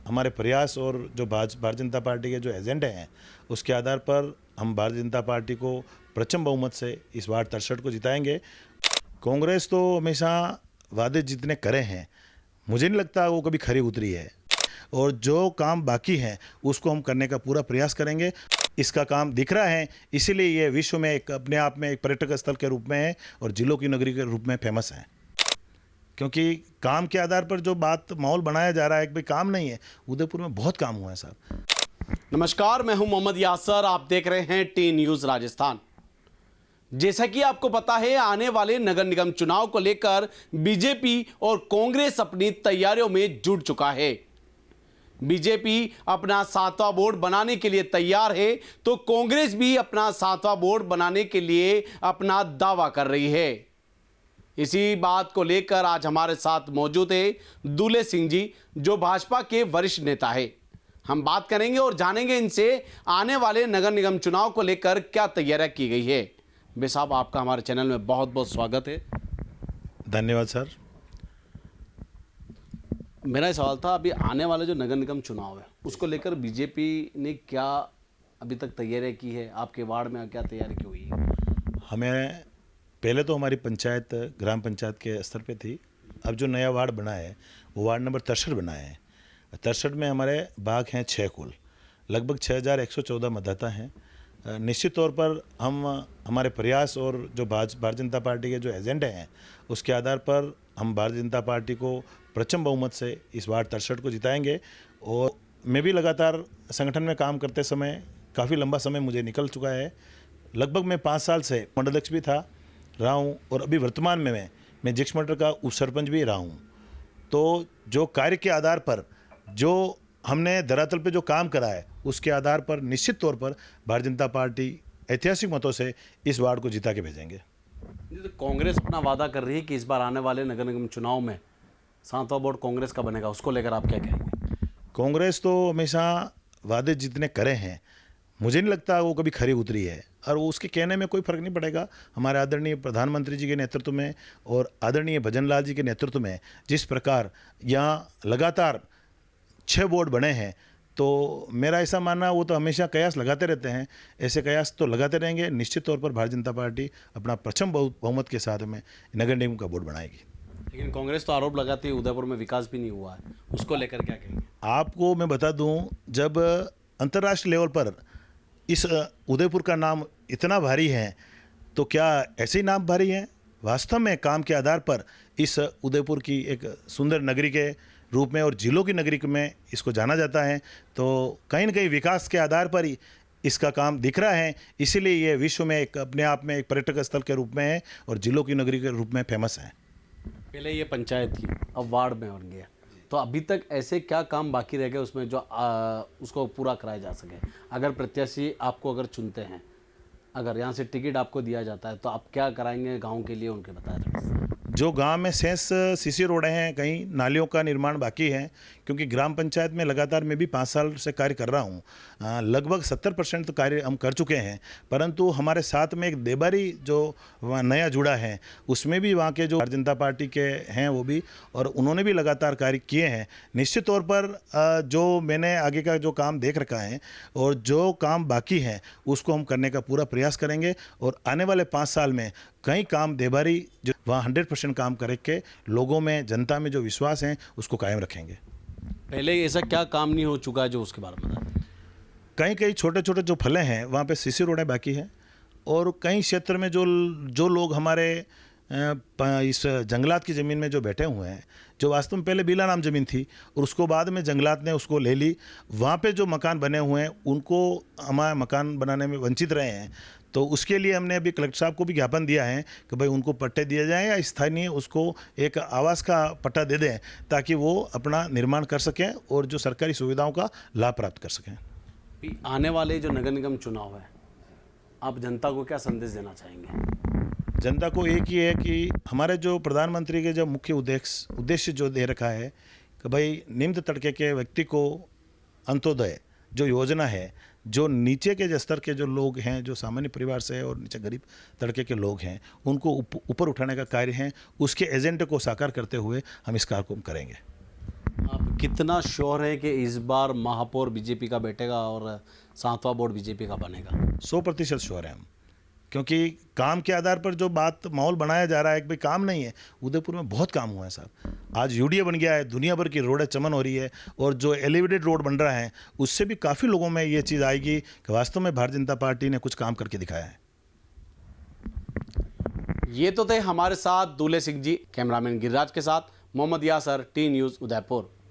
हमारे प्रयास और जो भारतीय जनता पार्टी के जो एजेंडे हैं उसके आधार पर हम भारतीय जनता पार्टी को प्रचंड बहुमत से इस वार्ड 63 को जिताएंगे। कांग्रेस तो हमेशा वादे जितने करे हैं, मुझे नहीं लगता वो कभी खरी उतरी है, और जो काम बाकी हैं उसको हम करने का पूरा प्रयास करेंगे। इसका काम दिख रहा है, इसीलिए ये विश्व में एक अपने आप में एक पर्यटक स्थल के रूप में है और जिलों की नगरी के रूप में फेमस है, क्योंकि काम के आधार पर जो बात माहौल बनाया जा रहा है कि भाई काम नहीं है, उदयपुर में बहुत काम हुआ है साहब। नमस्कार, मैं हूं मोहम्मद यासर, आप देख रहे हैं टी न्यूज राजस्थान। जैसा कि आपको पता है, आने वाले नगर निगम चुनाव को लेकर बीजेपी और कांग्रेस अपनी तैयारियों में जुट चुका है। बीजेपी अपना 7वां बोर्ड बनाने के लिए तैयार है, तो कांग्रेस भी अपना 7वां बोर्ड बनाने के लिए अपना दावा कर रही है। इसी बात को लेकर आज हमारे साथ मौजूद है दूल्हे सिंह जी, जो भाजपा के वरिष्ठ नेता है। हम बात करेंगे और जानेंगे इनसे आने वाले नगर निगम चुनाव को लेकर क्या तैयारियां की गई है। बे साहब, आपका हमारे चैनल में बहुत बहुत स्वागत है। धन्यवाद सर। मेरा सवाल था, अभी आने वाले जो नगर निगम चुनाव है उसको लेकर बीजेपी ने क्या अभी तक तैयारी की है? आपके वार्ड में क्या तैयारी की हुई है? हमें पहले तो हमारी पंचायत ग्राम पंचायत के स्तर पे थी, अब जो नया वार्ड बना है वो वार्ड नंबर 63 बना है। 63 में हमारे बाग हैं 6 कुल, लगभग 6114 मतदाता हैं। निश्चित तौर पर हम हमारे प्रयास और जो भारतीय जनता पार्टी के जो एजेंडे हैं उसके आधार पर हम भारतीय जनता पार्टी को प्रचंड बहुमत से इस वार्ड 63 को जिताएंगे। और मैं भी लगातार संगठन में काम करते समय काफ़ी लंबा समय मुझे निकल चुका है। लगभग मैं 5 साल से मंडलाध्यक्ष भी रहा हूँ और अभी वर्तमान में मैं जिक्स मंडल का उप सरपंच भी रहा हूँ। तो जो कार्य के आधार पर जो हमने धरातल पे जो काम करा है उसके आधार पर निश्चित तौर पर भारतीय जनता पार्टी ऐतिहासिक मतों से इस वार्ड को जिता के भेजेंगे। तो कांग्रेस अपना वादा कर रही है कि इस बार आने वाले नगर निगम चुनाव में 7वां बोर्ड कांग्रेस का बनेगा, उसको लेकर आप क्या कहेंगे? कांग्रेस तो हमेशा वादे जितने करे हैं, मुझे नहीं लगता वो कभी खरी उतरी है, और वो उसके कहने में कोई फर्क नहीं पड़ेगा। हमारे आदरणीय प्रधानमंत्री जी के नेतृत्व में और आदरणीय भजन लाल जी के नेतृत्व में जिस प्रकार यहाँ लगातार 6 बोर्ड बने हैं, तो मेरा ऐसा मानना, वो तो हमेशा कयास लगाते रहते हैं, ऐसे कयास तो लगाते रहेंगे। निश्चित तौर पर भारतीय जनता पार्टी अपना प्रचंड बहुमत के साथ में नगर निगम का बोर्ड बनाएगी। लेकिन कांग्रेस तो आरोप लगाती है उदयपुर में विकास भी नहीं हुआ है, उसको लेकर क्या कहेंगे? आपको मैं बता दूं, जब अंतर्राष्ट्रीय लेवल पर इस उदयपुर का नाम इतना भारी है, तो क्या ऐसे ही नाम भारी हैं? वास्तव में काम के आधार पर इस उदयपुर की एक सुंदर नगरी के रूप में और जिलों की नगरी में इसको जाना जाता है। तो कहीं न कहीं विकास के आधार पर ही इसका काम दिख रहा है, इसीलिए ये विश्व में एक अपने आप में एक पर्यटक स्थल के रूप में है और जिलों की नगरी के रूप में फेमस है। पहले ये पंचायत थी, अब वार्ड में बन गया, तो अभी तक ऐसे क्या काम बाकी रह गए उसमें जो उसको पूरा कराया जा सके? अगर प्रत्याशी आपको अगर चुनते हैं, अगर यहाँ से टिकट आपको दिया जाता है, तो आप क्या कराएंगे गांव के लिए, उनके बताया? जो गांव में शेष सीसी रोडें हैं, कहीं नालियों का निर्माण बाकी है, क्योंकि ग्राम पंचायत में लगातार मैं भी 5 साल से कार्य कर रहा हूं। लगभग 70% तो कार्य हम कर चुके हैं, परंतु हमारे साथ में एक देबारी जो नया जुड़ा है, उसमें भी वहाँ के जो भारतीय जनता पार्टी के हैं वो भी, और उन्होंने भी लगातार कार्य किए हैं। निश्चित तौर पर जो मैंने आगे का जो काम देख रखा है और जो काम बाकी है उसको हम करने का पूरा प्रयास करेंगे, और आने वाले 5 साल में कई काम देबारी जो वहाँ 100% काम करके लोगों में, जनता में जो विश्वास है उसको कायम रखेंगे। पहले ऐसा क्या काम नहीं हो चुका है जो उसके बारे में बताएं? कई छोटे छोटे जो फले हैं वहाँ पे सीसी रोडें बाकी हैं, और कई क्षेत्र में जो लोग हमारे इस जंगलात की ज़मीन में जो बैठे हुए हैं, जो वास्तव में पहले बीला नाम ज़मीन थी और उसको बाद में जंगलात ने उसको ले ली, वहाँ पे जो मकान बने हुए हैं उनको हमारे मकान बनाने में वंचित रहे हैं। तो उसके लिए हमने अभी कलेक्टर साहब को भी ज्ञापन दिया है कि भाई उनको पट्टे दिए जाएं या स्थानीय उसको एक आवास का पट्टा दे दें, ताकि वो अपना निर्माण कर सकें और जो सरकारी सुविधाओं का लाभ प्राप्त कर सकें। आने वाले जो नगर निगम चुनाव है, आप जनता को क्या संदेश देना चाहेंगे? जनता को एक ही है कि हमारे जो प्रधानमंत्री के जो मुख्य उद्देश्य जो दे रखा है कि भाई निम्न तबके के व्यक्ति को अंत्योदय जो योजना है, जो नीचे के स्तर के जो लोग हैं, जो सामान्य परिवार से और नीचे गरीब तबके के लोग हैं, उनको ऊपर उठाने का कार्य है। उसके एजेंडे को साकार करते हुए हम इस कार्य को करेंगे। आप कितना श्योर है कि इस बार महापौर बीजेपी का बैठेगा और 7वां बोर्ड बीजेपी का बनेगा? 100% श्योर है हम, क्योंकि काम के आधार पर जो बात माहौल बनाया जा रहा है कि भाई काम नहीं है। उदयपुर में बहुत काम हुआ है साहब। आज यूडीए बन गया है, दुनिया भर की रोडें चमन हो रही है, और जो एलिवेटेड रोड बन रहा है उससे भी काफ़ी लोगों में ये चीज़ आएगी कि वास्तव में भारतीय जनता पार्टी ने कुछ काम करके दिखाया है। ये तो थे हमारे साथ दूल्हे सिंह जी। कैमरामैन गिरिराज के साथ मोहम्मद यासर, टी न्यूज़ उदयपुर।